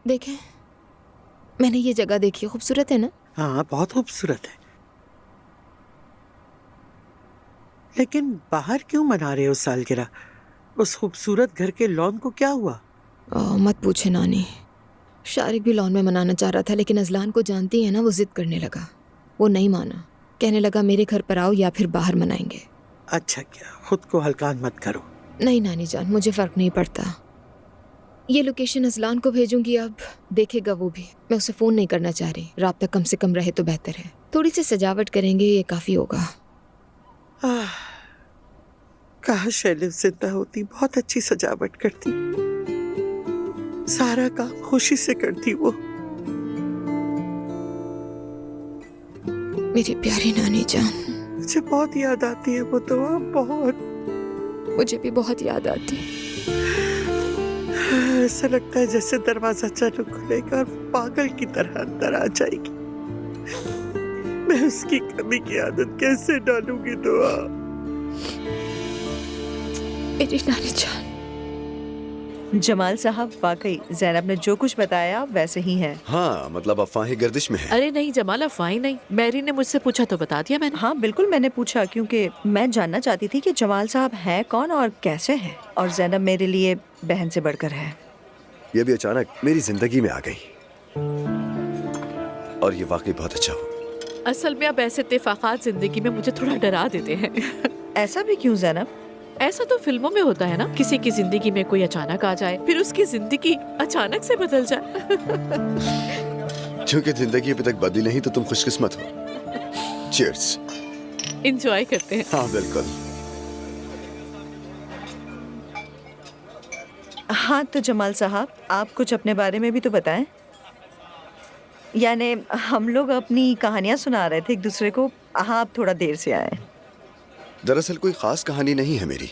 देखें, मैंने ये जगह देखी, खूबसूरत है ना? हाँ, बहुत खूबसूरत है। लेकिन बाहर क्यों मना रहे हो सालगिरह? उस खूबसूरत घर के लॉन को क्या हुआ? मत पूछे नानी। शारिक भी लॉन में मनाना चाह रहा था, लेकिन अजलान को जानती है ना, वो जिद करने लगा। वो नहीं माना, कहने लगा मेरे घर पर आओ या फिर बाहर मनाएंगे। अच्छा किया, खुद को हल्का मत करो। नहीं नानी जान, मुझे फर्क नहीं पड़ता। ये लोकेशन अजलान को भेजूंगी, अब देखेगा वो भी। मैं उसे फोन नहीं करना चाह रही, राब्ता कम से कम रहे तो बेहतर है। थोड़ी सी सजावट करेंगे, ये काफी होगा। काश शैलेव जिंदा होती, बहुत अच्छी सजावट करती, सारा काम खुशी से करती वो। मेरी प्यारी नानी जान, मुझे बहुत याद आती है वो तो, बहुत। मुझे भी बहुत याद आती। ऐसा लगता है जैसे दरवाजा अचानक खुलेगा और पागल की तरह अंदर आ जाएगी। मैं उसकी कमी की आदत कैसे डालूंगी दुआ? मेरी नानी जान। जमाल साहब, वाकई ज़ैनब ने जो कुछ बताया वैसे ही है। हाँ, मतलब अफवाहें गर्दिश में है। अरे नहीं जमाल, अफवाही नहीं। मैरी ने मुझसे पूछा तो बता दिया मैंने। हाँ बिल्कुल, मैंने पूछा क्योंकि मैं जानना चाहती थी कि जमाल साहब हैं कौन और कैसे हैं, और ज़ैनब मेरे लिए बहन से बढ़कर है। ये भी अचानक मेरी जिंदगी में आ गई और ये वाकई बहुत अच्छा हुआ। असल में अब ऐसे इत्तेफाकात जिंदगी में मुझे थोड़ा डरा देते हैं। ऐसा भी क्यों ज़ैनब? ऐसा तो फिल्मों में होता है ना, किसी की जिंदगी में कोई अचानक आ जाए, फिर उसकी जिंदगी अचानक से बदल जाए। क्योंकि जिंदगी अभी तक बदली नहीं तो तुम खुशकिस्मत हो। चीयर्स। एंजॉय करते हैं। हाँ बिल्कुल। हाँ तो जमाल साहब, आप कुछ अपने बारे में भी तो बताएं। यानी हम लोग अपनी कहानियाँ सुना रहे थे एक दूसरे को। हाँ, आप थोड़ा देर से आए। दरअसल कोई खास कहानी नहीं है मेरी।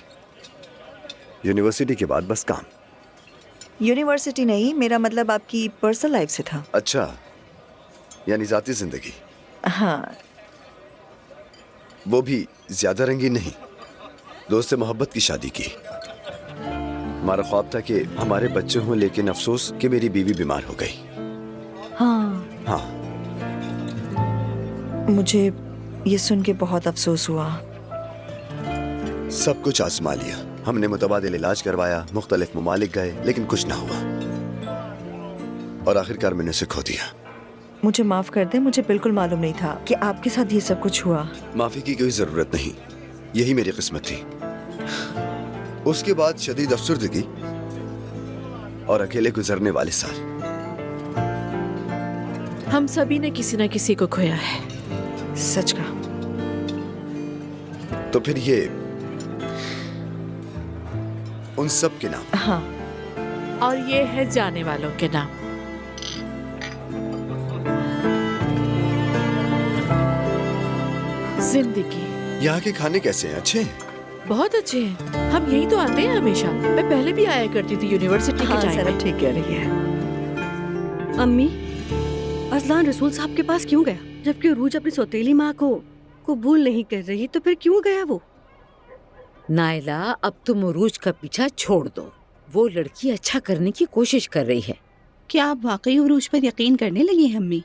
यूनिवर्सिटी के बाद बस काम। यूनिवर्सिटी नहीं, मेरा मतलब आपकी पर्सनल लाइफ से था। अच्छा, यानी जाती जिंदगी। हाँ। वो भी ज्यादा रंगीन नहीं। दोस्त से मोहब्बत की शादी की। हमारा ख्वाब था कि हमारे बच्चे हों, लेकिन अफसोस कि मेरी बीवी बीमार हो गई। हाँ। हाँ। मुझे ये सुन के बहुत अफसोस हुआ। सब कुछ आजमा लिया हमने, मुतबादिल इलाज करवाया, मुख्तलिफ ममालिक गए, लेकिन कुछ ना हुआ और आखिरकार मैंने उसे खो दिया। मुझे माफ कर दे, मुझे बिल्कुल मालूम नहीं था कि आपके साथ ये सब कुछ हुआ। माफी की कोई जरूरत नहीं, यही मेरी किस्मत थी। उसके बाद शदीद अफसुर्दगी और अकेले गुजरने वाले साल। हम सभी ने किसी न किसी को खोया है। सच कहा। तो फिर ये उन सब के नाम। हाँ। और ये है जाने वालों के नाम। जिंदगी। यहाँ के खाने कैसे हैं? अच्छे हैं? बहुत अच्छे हैं, हम यही तो आते हैं हमेशा। मैं पहले भी आया करती थी यूनिवर्सिटी के टाइम में। ठीक कह रही है। अम्मी, अजलान रसूल साहब के पास क्यों गया? जबकि उरूज अपनी सौतेली माँ को कबूल नहीं कर रही, तो फिर क्यों गया वो? नायला, अब तुम उरूज का पीछा छोड़ दो। वो लड़की अच्छा करने की कोशिश कर रही है। क्या आप वाकई उरूज पर यकीन करने लगी हैं अम्मी?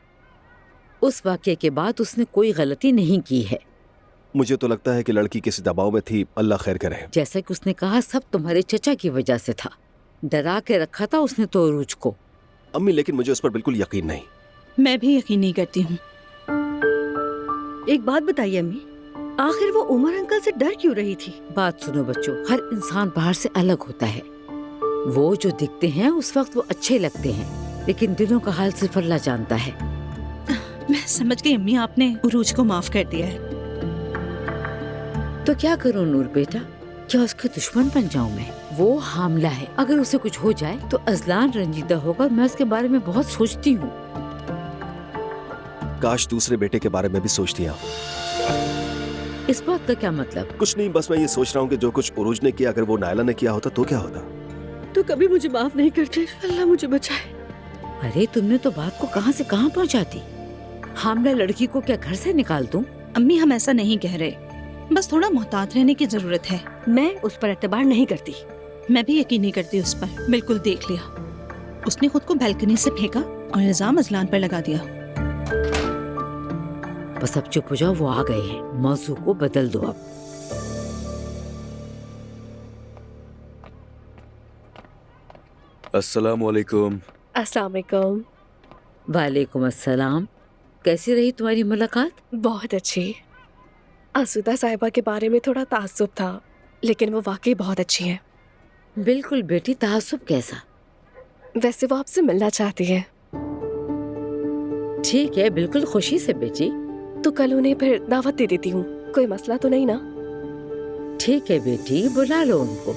उस वाक़ये के बाद उसने कोई गलती नहीं की है। मुझे तो लगता है कि लड़की किसी दबाव में थी, अल्लाह खैर करे। जैसा कि उसने कहा, सब तुम्हारे चचा की वजह से था। डरा के रखा था उसने तो उरूज को। अम्मी, लेकिन मुझे उस पर बिल्कुल यकीन नहीं। मैं भी यकीन नहीं करती हूँ। एक बात बताइए अम्मी, आखिर वो उमर अंकल से डर क्यों रही थी? बात सुनो बच्चों, हर इंसान बाहर से अलग होता है। वो जो दिखते हैं उस वक्त वो अच्छे लगते हैं, लेकिन दिलों का हाल सिर्फ अल्लाह जानता है। मैं समझ गई अम्मी, आपने उरूज को माफ कर दिया है। तो क्या करूं नूर बेटा, क्या उसके दुश्मन बन जाऊं मैं? वो हामला है, अगर उसे कुछ हो जाए तो अजलान रंजीदा होगा। मैं उसके बारे में बहुत सोचती हूँ। काश दूसरे बेटे के बारे में भी सोचती आप। इस बात का क्या मतलब? कुछ नहीं, बस मैं ये सोच रहा हूँ कि जो कुछ उरूज ने किया, अगर वो नायला ने किया होता तो क्या होता। तो कभी मुझे माफ नहीं करते, अल्लाह मुझे बचाए। अरे तुमने तो बात को कहां से कहां पहुंचा दी। हामला लड़की को क्या घर से निकाल दूं? अम्मी, हम ऐसा नहीं कह रहे, बस थोड़ा मोहतात रहने की जरूरत है। मैं उस पर एतबार नहीं करती। मैं भी यकीन नहीं करती उस पर। बिल्कुल देख लिया। उसने खुद को बैल्कनी से फेंका और इल्जाम अजलान पर लगा दिया। बस अब चुप हो जाओ, वो आ गए हैं। मौजू को बदल दो अब। अस्सलाम वालेकुम। अस्सलाम वालेकुम। वालेकुम अस्सलाम। कैसी रही तुम्हारी मुलाकात? बहुत अच्छी। आसूदा साहिबा के बारे में थोड़ा ताज्जुब था, लेकिन वो वाकई बहुत अच्छी है। बिल्कुल बेटी, तासुब कैसा? वैसे वो आपसे मिलना चाहती है। ठीक है, बिल्कुल खुशी से बेटी। तो कल उन्हें फिर दावत दे देती हूँ, कोई मसला तो नहीं ना? ठीक है बेटी, बुला लो उनको।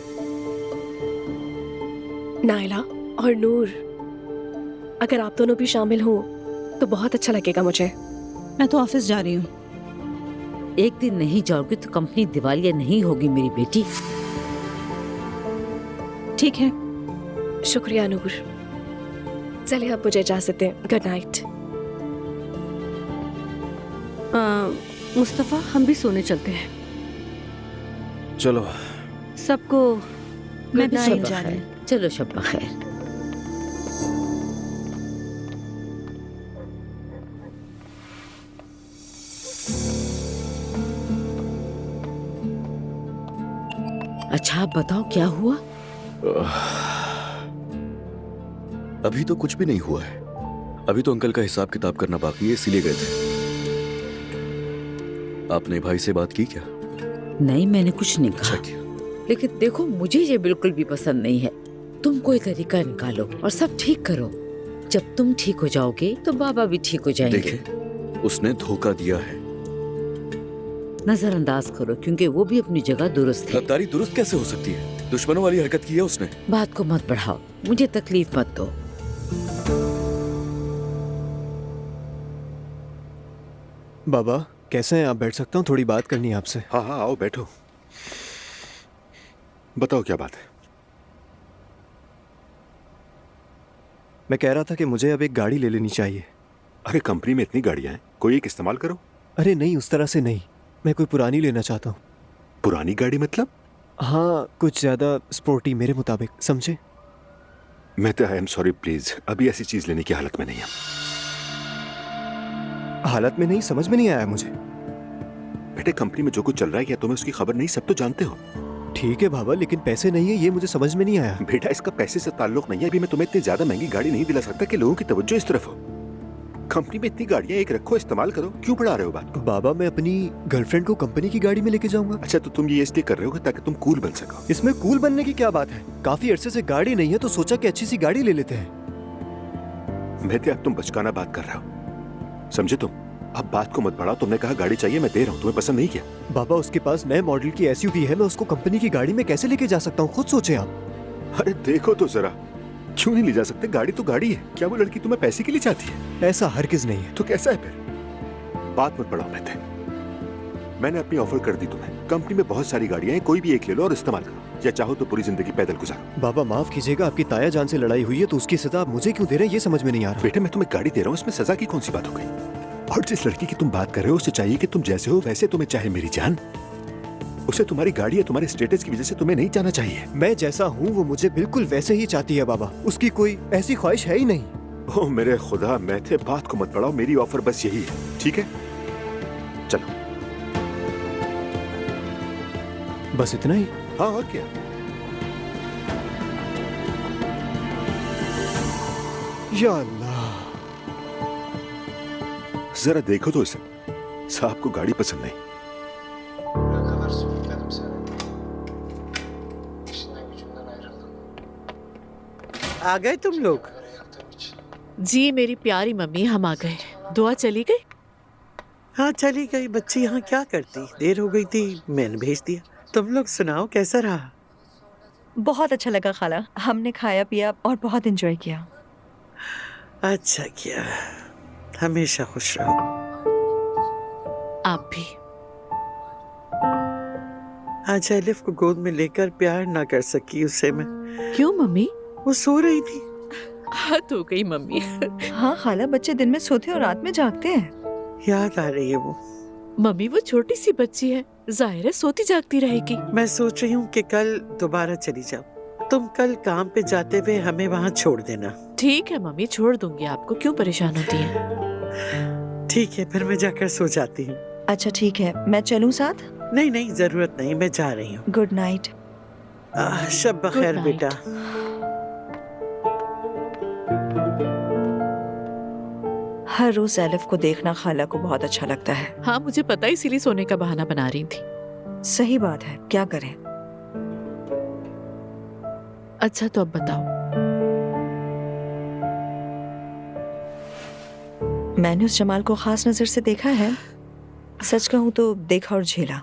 नायला और नूर, अगर आप दोनों भी शामिल हो तो बहुत अच्छा लगेगा मुझे। मैं तो ऑफिस जा रही हूँ। एक दिन नहीं जाओगी तो कंपनी दिवालिया नहीं होगी मेरी बेटी। ठीक है। शुक्रिया नूर। चलिए अब मुझे इजाजत दें। Good night. मुस्तफा, हम भी सोने चलते हैं। चलो। सबको मैं भी Good सोने night। जा रही हूँ। चलो शब बखैर। अच्छा आप बताओ क्या हुआ? अभी तो कुछ भी नहीं हुआ है। अभी तो अंकल का हिसाब किताब करना बाकी है, इसीलिए गए थे। आपने भाई से बात की क्या? नहीं, मैंने कुछ नहीं अच्छा कहा। किया। लेकिन देखो, मुझे ये बिल्कुल भी पसंद नहीं है। तुम कोई तरीका निकालो और सब ठीक करो। जब तुम ठीक हो जाओगे तो बाबा भी ठीक हो जाएंगे। देखिए, उसने धोखा दिया है। नजरअंदाज करो, क्योंकि वो भी अपनी जगह दुरुस्त है। गद्दारी दुरुस्त कैसे हो सकती है? दुश्मनों वाली हरकत की है उसने। बात को मत बढ़ाओ, मुझे तकलीफ मत दो। बाबा कैसे हैं आप? बैठ सकता हूँ? थोड़ी बात करनी है आपसे। हाँ हाँ, आओ बैठो। बताओ क्या बात है? मैं कह रहा था कि मुझे अब एक गाड़ी ले लेनी चाहिए। अरे कंपनी में इतनी गाड़ियां हैं, कोई एक इस्तेमाल करो। अरे नहीं, उस तरह से नहीं। मैं कोई पुरानी लेना चाहता हूँ। पुरानी गाड़ी मतलब? हाँ, कुछ ज्यादा स्पोर्टी मेरे मुताबिक, समझे? मैं तो आई एम सॉरी, प्लीज अभी ऐसी चीज लेने की हालत में नहीं हूँ। हालत में नहीं? समझ में नहीं आया मुझे। बेटे, कंपनी में जो कुछ चल रहा है क्या तुम्हें उसकी खबर नहीं? सब तो जानते हो। ठीक है बाबा, लेकिन पैसे नहीं है, ये मुझे समझ में नहीं आया। बेटा, इसका पैसे से ताल्लुक नहीं है। अभी मैं तुम्हें इतनी ज्यादा महंगी गाड़ी नहीं दिला सकता कि लोगों की तवज्जो इस तरफ हो। कंपनी में इतनी गाड़ियां, एक रखो, इस्तेमाल करो। क्यों बढ़ा रहे हो बात को? बाबा, मैं अपनी गर्लफ्रेंड को कंपनी की गाड़ी में लेके जाऊंगा। अच्छा, तो तुम ये इसलिए कर रहे हो ताकि तुम कूल बन सको? इसमें कूल बनने की क्या बात है? काफी अरसे से गाड़ी नहीं है तो सोचा कि अच्छी सी गाड़ी ले लेते हैं। मैं अब तुम बचकाना बात कर रहे हो, समझे तुम? अब बात को मत बढ़ाओ। तुमने कहा गाड़ी चाहिए, मैं दे रहा हूँ। तुम्हें पसंद नहीं किया? बाबा, उसके पास नए मॉडल की एसयूवी है, मैं उसको कंपनी की गाड़ी में कैसे लेके जा सकता हूँ? खुद सोचे आप। अरे देखो तो जरा, क्यों नहीं ले जा सकते? गाड़ी तो गाड़ी है। क्या वो लड़की तुम्हें पैसे के लिए चाहती है? ऐसा हरगिज नहीं है। तो कैसा है फिर? बात मत बढ़ाओ। मैंने अपनी ऑफर कर दी तुम्हें। कंपनी में बहुत सारी गाड़ियां हैं, कोई भी एक ले लो और इस्तेमाल करो, या चाहो तो पूरी जिंदगी पैदल गुजारो। बाबा माफ कीजिएगा, आपकी ताया जान से लड़ाई हुई है तो उसकी सजा आप मुझे क्यों दे रहे हैं, ये समझ में नहीं आ रहा। बेटे, मैं तुम्हें गाड़ी दे रहा हूँ, इसमें सजा की कौन सी बात हो गई? और जिस लड़की की तुम बात कर रहे हो उसे चाहिए कि तुम जैसे हो वैसे तुम्हें चाहे मेरी जान। उसे तुम्हारी गाड़ी या तुम्हारे स्टेटस की वजह से तुम्हें नहीं जाना चाहिए। मैं जैसा हूँ वो मुझे बिल्कुल वैसे ही चाहती है बाबा। उसकी कोई ऐसी ख्वाहिश है ही नहीं। ओह मेरे खुदा, मैं थे, बात को मत बढ़ाओ। मेरी ऑफर बस यही है, ठीक है? चलो। बस इतना ही? हाँ, और क्या? या अल्लाह, जरा देखो तो इसे, साहब को गाड़ी पसंद नहीं। आ गए तुम लोग? जी मेरी प्यारी मम्मी, हम आ गए। दुआ चली गई? हाँ चली गई। बच्ची यहाँ क्या करती? देर हो गई थी, मैंने भेज दिया। तुम लोग सुनाओ, कैसा रहा? बहुत अच्छा लगा खाला, हमने खाया पिया और बहुत एंजॉय किया। अच्छा किया। हमेशा खुश रहो। आप भी। आज एलिफ को गोद में लेकर प्यार ना कर सकी उसे मैं। क्यों मम्मी? वो सो रही थी। हद हो गई मम्मी। हाँ खाला, बच्चे दिन में सोते और रात में जागते हैं। याद आ रही है वो। मम्मी वो छोटी सी बच्ची है, जाहिर है सोती जागती रहेगी। मैं सोच रही हूँ कि कल दोबारा चली जाऊँ। तुम कल काम पे जाते हुए हमें वहाँ छोड़ देना। ठीक है मम्मी, छोड़ दूंगी आपको, क्यों परेशान होती हैं? ठीक है, फिर मैं जाकर सो जाती हूँ। अच्छा ठीक है, मैं चलूं साथ? नहीं नहीं, जरूरत नहीं, मैं जा रही हूँ। Good night. शब बखैर Good night. बेटा। हर रोज एलिफ को देखना खाला को बहुत अच्छा लगता है। हाँ मुझे पता, इसीलिए सोने का बहाना बना रही थी। सही बात है, क्या करें। अच्छा तो अब बताओ। मैंने उस जमाल को खास नजर से देखा है, सच कहूँ तो देखा और झेला।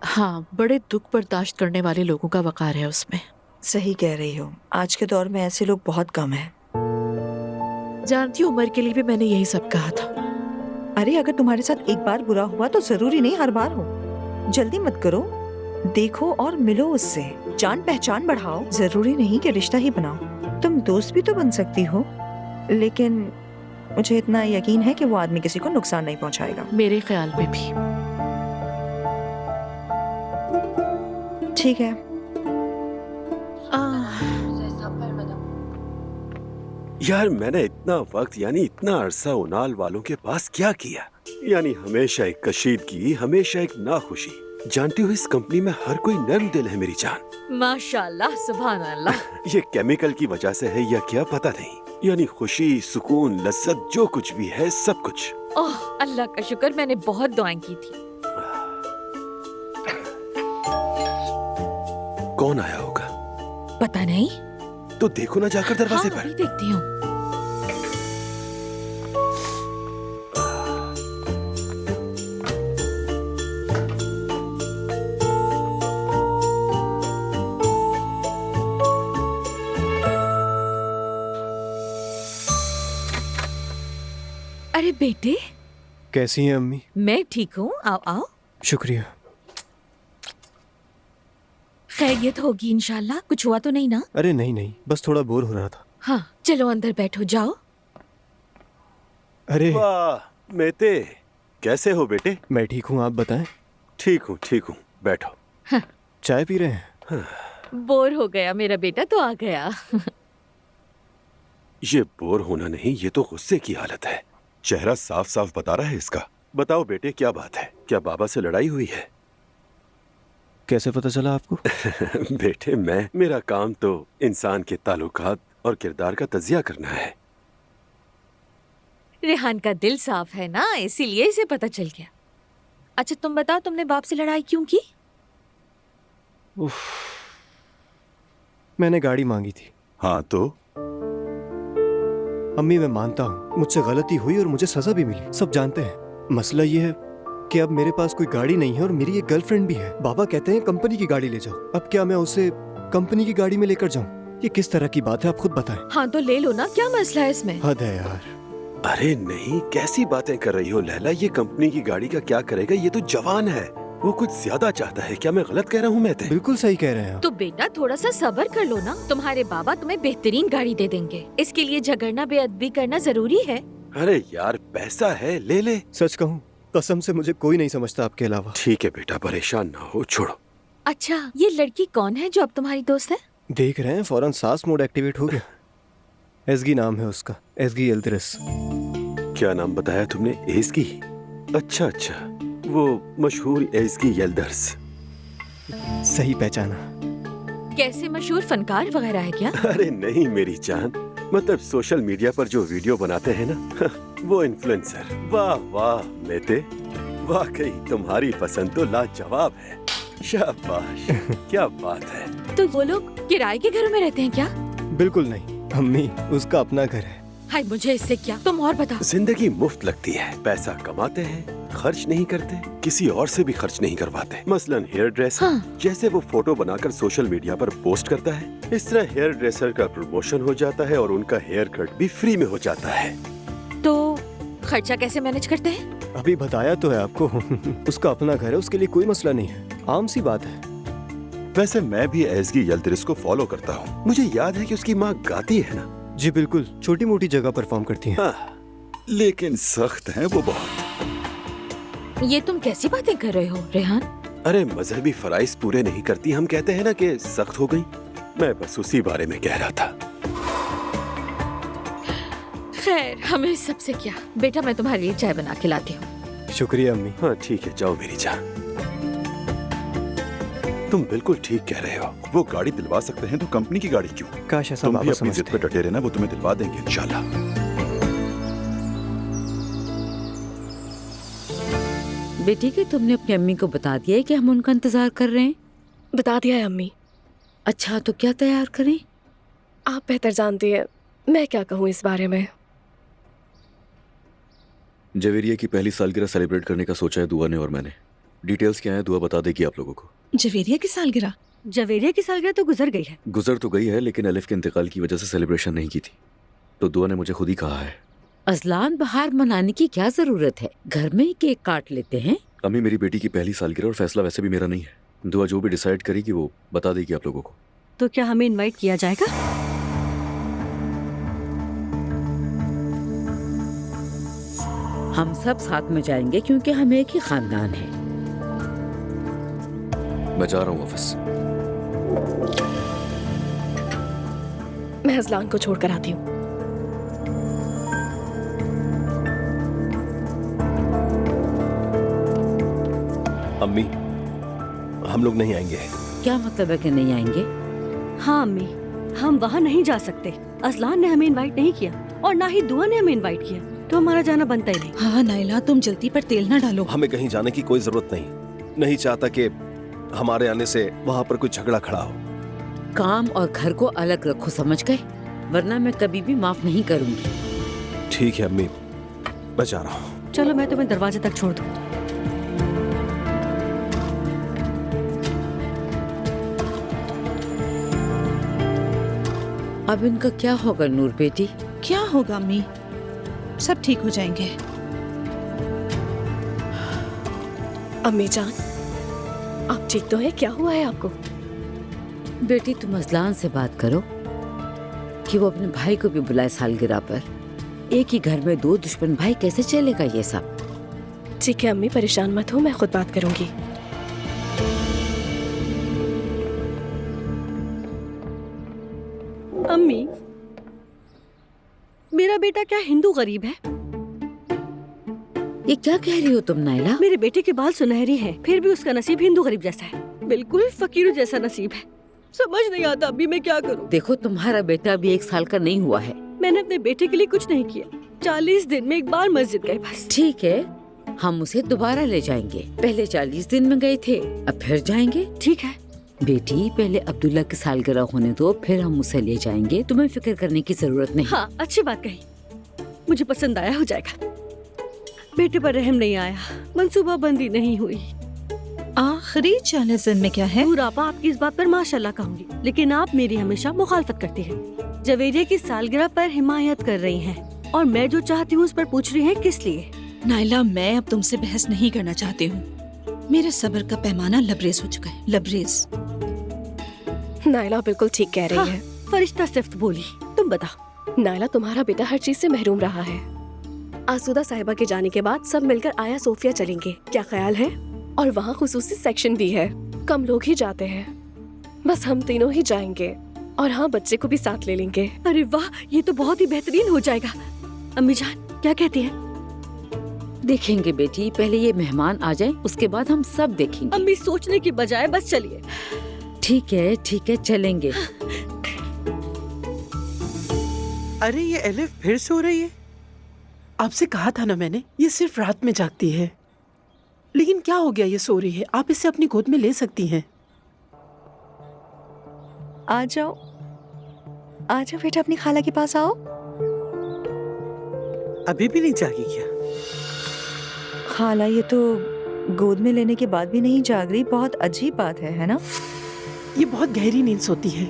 हाँ, बड़े दुख बर्दाश्त करने वाले लोगों का वकार है उसमें। सही कह रही हो, आज के दौर में ऐसे लोग बहुत कम हैं। जानती हूँ, उमर के लिए भी मैंने यही सब कहा था। अरे अगर तुम्हारे साथ एक बार बुरा हुआ तो जरूरी नहीं हर बार हो। जल्दी मत करो, देखो और मिलो उससे, जान पहचान बढ़ाओ। जरूरी नहीं कि रिश्ता ही बनाओ, तुम दोस्त भी तो बन सकती हो। लेकिन मुझे इतना यकीन है कि वो आदमी किसी को नुकसान नहीं पहुंचाएगा। मेरे ख्याल में भी। ठीक है। यार मैंने इतना वक्त यानी इतना अरसा उनाल वालों के पास क्या किया, यानी हमेशा एक कशीदगी, हमेशा एक नाखुशी। जानती हो इस कंपनी में हर कोई नर्म दिल है मेरी जान। माशाल्लाह, सुभान अल्लाह। ये केमिकल की वजह से है या क्या पता नहीं, यानी खुशी, सुकून, लज्जत जो कुछ भी है सब कुछ। ओह अल्लाह का शुक्र, मैंने बहुत दुआएं की थी। कौन आया होगा? पता नहीं। तो देखो ना जाकर दरवाजे पर। अभी देखती हूँ। अरे बेटे, कैसी हैं अम्मी? मैं ठीक हूँ, आओ आओ। शुक्रिया। खैरियत होगी इंशाल्लाह, कुछ हुआ तो नहीं ना? अरे नहीं नहीं, बस थोड़ा बोर हो रहा था। हाँ चलो अंदर बैठो, जाओ। अरे वाह मेते, कैसे हो बेटे? मैं ठीक हूँ, आप बताएं। ठीक हूँ, बैठो। हाँ। चाय पी रहे हैं? बोर हो गया मेरा बेटा तो आ गया। ये बोर होना नहीं, ये तो गुस्से की हालत है। चेहरा साफ साफ बता रहा है इसका। बताओ बेटे क्या बात है, क्या बाबा से लड़ाई हुई है? कैसे पता चला आपको? बेटे मेरा काम तो इंसान के ताल्लुकात और किरदार का तजिया करना है। रेहान का दिल साफ है ना, इसीलिए इसे पता चल गया। अच्छा तुम बताओ, तुमने बाप से लड़ाई क्यों की? उफ, मैंने गाड़ी मांगी थी। हाँ तो? अम्मी मैं मानता हूँ मुझसे गलती हुई और मुझे सजा भी मिली, सब जानते हैं। मसला ये है कि अब मेरे पास कोई गाड़ी नहीं है और मेरी एक गर्लफ्रेंड भी है। बाबा कहते हैं कंपनी की गाड़ी ले जाओ। अब क्या मैं उसे कंपनी की गाड़ी में लेकर जाऊं? ये किस तरह की बात है, आप खुद बताएं। हाँ तो ले लो ना, क्या मसला है इसमें? हद है यार। अरे नहीं, कैसी बातें कर रही हो लैला? ये कंपनी की गाड़ी का क्या करेगा? ये तो जवान है, वो कुछ ज्यादा चाहता है। क्या मैं गलत कह रहा हूँ? मैं बिल्कुल सही कह रहे हैं। तो बेटा थोड़ा सा सब्र कर लो ना, तुम्हारे बाबा तुम्हें बेहतरीन गाड़ी दे देंगे। इसके लिए झगड़ना बेअदबी करना जरूरी है? अरे यार पैसा है, ले ले। सच कहूँ कसम से मुझे कोई नहीं समझता आपके अलावा। ठीक है बेटा, परेशान ना हो, छोड़ो। अच्छा ये लड़की कौन है जो अब तुम्हारी दोस्त है? देख रहे हैं फौरन सास मोड एक्टिवेट हो गया। एसगी नाम है उसका, एसगी यल्दिरिस। क्या नाम बताया तुमने? एसगी? अच्छा अच्छा, वो मशहूर एसगी यल्दर्स। सही पहचाना। कैसे मशहूर फनकार वगैरह है क्या? अरे नहीं मेरी जान, मतलब सोशल मीडिया पर जो वीडियो बनाते हैं ना, वो इन्फ्लुएंसर। वाह वाह मेते, वाकई तुम्हारी पसंद तो लाजवाब है। शाबाश, क्या बात है। तो वो लोग किराए के घरों में रहते हैं क्या? बिल्कुल नहीं अम्मी, उसका अपना घर है। हाय मुझे इससे क्या, तुम और बताओ। जिंदगी मुफ्त लगती है, पैसा कमाते हैं, खर्च नहीं करते, किसी और से भी खर्च नहीं करवाते। मसलन हेयर ड्रेसर। हाँ। जैसे वो फोटो बनाकर सोशल मीडिया पर पोस्ट करता है, इस तरह हेयर ड्रेसर का प्रमोशन हो जाता है और उनका हेयर कट भी फ्री में हो जाता है। तो खर्चा कैसे मैनेज करते हैं? अभी बताया तो है आपको। उसका अपना घर है, उसके लिए कोई मसला नहीं है, आम सी बात है। वैसे मैं भी एसगी यल्दिरिस को फॉलो करता हूँ। मुझे याद है कि उसकी माँ गाती है ना? जी बिल्कुल, छोटी मोटी जगह परफॉर्म करती हैं। हाँ, लेकिन सख्त हैं वो बहुत। ये तुम कैसी बातें कर रहे हो रेहान? अरे मजहबी फराइज पूरे नहीं करती, हम कहते हैं ना कि सख्त हो गई। मैं बस उसी बारे में कह रहा था। खैर, हमें सबसे क्या। बेटा, मैं तुम्हारे लिए चाय बना के लाती हूँ। शुक्रिया अम्मी। हाँ ठीक है, जाओ मेरी जान। तुम बिल्कुल ठीक कह रहे हो। वो गाड़ी दिलवा सकते हैं तो कंपनी की गाड़ी क्यों? काश ऐसा तुम भी बाबा अपनी जिद समझते। पे डटे रहना, वो तुम्हें दिलवा देंगे इंशाल्लाह। बेटी के तुमने अपनी अम्मी को बता दिया है कि हम उनका इंतजार कर रहे हैं? बता दिया है अम्मी। अच्छा, तो क्या तैयार करें? आप बेहतर जानती हैं, मैं क्या कहूँ इस बारे में। जवेरिया की पहली सालगिरह सेलिब्रेट करने का सोचा है दुआ ने और मैंने। डिटेल्स क्या है दुआ बता देगी आप लोगों को। जवेरिया की सालगिरह? जवेरिया की सालगिरह तो गुजर गई है। गुजर तो गई है, लेकिन अलिफ के इंतकाल की वजह से सेलिब्रेशन नहीं की थी, तो दुआ ने मुझे खुद ही कहा है। अजलान बाहर मनाने की क्या जरूरत है, घर में ही केक काट लेते हैं। अम्मी, मेरी बेटी की पहली सालगिरह और फैसला वैसे भी मेरा नहीं है। दुआ जो भी डिसाइड करेगी वो बता देगी आप लोगों को। तो क्या हमें इनवाइट किया जाएगा? हम सब साथ में जाएंगे क्योंकि हम एक ही खानदान है। मैं जा रहा हूँ ऑफिस। मैं अजलान को छोड़कर आती हूँ। अम्मी, हम लोग नहीं आएंगे। क्या मतलब है कि नहीं आएंगे? हाँ अम्मी, हम वहाँ नहीं जा सकते। अजलान ने हमें इनवाइट नहीं किया और ना ही दुआ ने हमें इनवाइट किया, तो हमारा जाना बनता ही नहीं। हाँ नाइला, तुम जल्दी पर तेल ना डालो। हमें कहीं जाने की कोई जरूरत नहीं। नहीं चाहता कि हमारे आने से वहाँ पर कोई झगड़ा खड़ा हो। काम और घर को अलग रखो, समझ गए? वरना मैं कभी भी माफ नहीं करूंगी। ठीक है अम्मी, मैं जा रहा हूँ। चलो मैं तुम्हें दरवाजे तक छोड़ दूँ। अब इनका क्या होगा नूर बेटी? क्या होगा अम्मी, सब ठीक हो जाएंगे। अम्मी जान, आप ठीक तो हैं? क्या हुआ है आपको? बेटी, तुम अजलान से बात करो कि वो अपने भाई को भी बुलाए सालगिरह पर। एक ही घर में दो दुश्मन भाई, कैसे चलेगा ये सब? ठीक है अम्मी, परेशान मत हो, मैं खुद बात करूंगी। अम्मी, मेरा बेटा क्या हिंदू गरीब है? ये क्या कह रही हो तुम नाइला? मेरे बेटे के बाल सुनहरी हैं, फिर भी उसका नसीब हिंदू गरीब जैसा है। बिल्कुल फकीरों जैसा नसीब है। समझ नहीं आता अभी मैं क्या करूं। देखो, तुम्हारा बेटा अभी 1 साल का नहीं हुआ है। मैंने अपने बेटे के लिए कुछ नहीं किया। 40 दिन में एक बार मस्जिद गए बस। ठीक है, हम उसे दोबारा ले जाएंगे। पहले 40 दिन में गए थे, अब फिर जाएंगे। ठीक है बेटी, पहले अब्दुल्ला की सालगिरह होने दो, फिर हम उसे ले जाएंगे। तुम्हें फिक्र करने की जरूरत नहीं। हाँ, अच्छी बात कही। मुझे पसंद आया, हो जाएगा। बेटे पर रहम नहीं आया, मंसूबा बंदी नहीं हुई। आखिरी 40 दिन में क्या है? नूर आपा, आपकी इस बात पर माशाल्लाह कहूंगी, लेकिन आप मेरी हमेशा मुखालफत करती हैं। जवेरिया की सालगिरह पर हिमायत कर रही हैं और मैं जो चाहती हूँ उस पर पूछ रही हैं किस लिए? नाइला, मैं अब तुमसे बहस नहीं करना चाहती हूँ। मेरे सब्र का पैमाना लबरेज हो चुका है, लबरेज। नाइला बिल्कुल ठीक कह रही है। फरिश्ता सिफ्त बोली। तुम बता। नाइला, तुम्हारा बेटा हर चीज से महरूम रहा है। आसूदा साहिबा के जाने के बाद सब मिलकर आया सोफिया चलेंगे, क्या ख्याल है? और वहाँ खुसूसी सेक्शन भी है, कम लोग ही जाते हैं। बस हम तीनों ही जाएंगे और हाँ, बच्चे को भी साथ ले लेंगे। अरे वाह, ये तो बहुत ही बेहतरीन हो जाएगा। अम्मी जान क्या कहती हैं? देखेंगे बेटी, पहले ये मेहमान आ जाए, उसके बाद हम सब देखेंगे। अम्मी, सोचने की बजाय बस चलिए। ठीक है, चलेंगे। अरे ये एलिफ फिर सो रही है। आपसे कहा था ना मैंने, ये सिर्फ रात में जागती है। लेकिन क्या हो गया, ये सो रही है। आप इसे अपनी गोद में ले सकती हैं। आ जाओ बेटा, अपनी खाला के पास आओ। अभी भी नहीं जागी क्या? खाला, ये तो गोद में लेने के बाद भी नहीं जाग रही। बहुत अजीब बात है ना? ये बहुत गहरी नींद सोती है।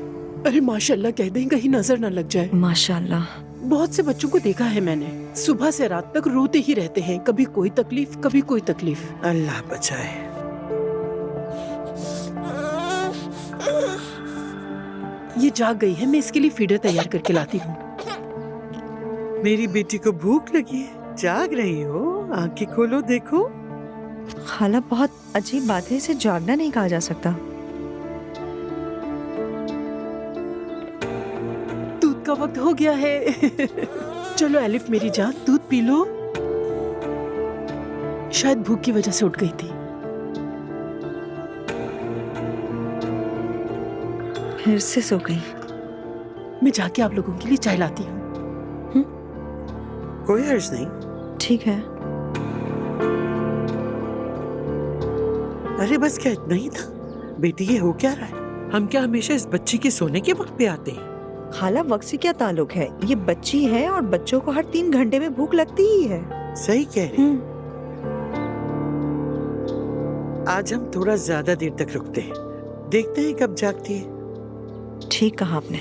अरे माशाल्लाह कह दें, कहीं नजर न लग जाए। माशाल्लाह। बहुत से बच्चों को देखा है मैंने, सुबह से रात तक रोते ही रहते हैं। कभी कोई तकलीफ, कभी कोई तकलीफ। अल्लाह बचाए। ये जाग गई है, मैं इसके लिए फीडर तैयार करके लाती हूँ। मेरी बेटी को भूख लगी है, जाग रही हो? आंखें खोलो, देखो। खाला, बहुत अजीब बात है, इसे जागना नहीं कहा जा सकता। का वक्त हो गया है। चलो एलिफ मेरी जान, दूध पी लो। शायद भूख की वजह से उठ गई थी। फिर से सो गई। मैं जाके आप लोगों के लिए चाय लाती हूँ। कोई हर्ज नहीं। ठीक है। अरे बस क्या इतना ही था? बेटी ये हो क्या रहा है? हम क्या हमेशा इस बच्ची के सोने के वक्त पे आते हैं? खाला वक्त से क्या ताल्लुक है? ये बच्ची है और बच्चों को हर 3 घंटे में भूख लगती ही है। सही कह रही। आज हम थोड़ा ज्यादा देर तक रुकते हैं, देखते हैं कब जागती है। ठीक कहा आपने।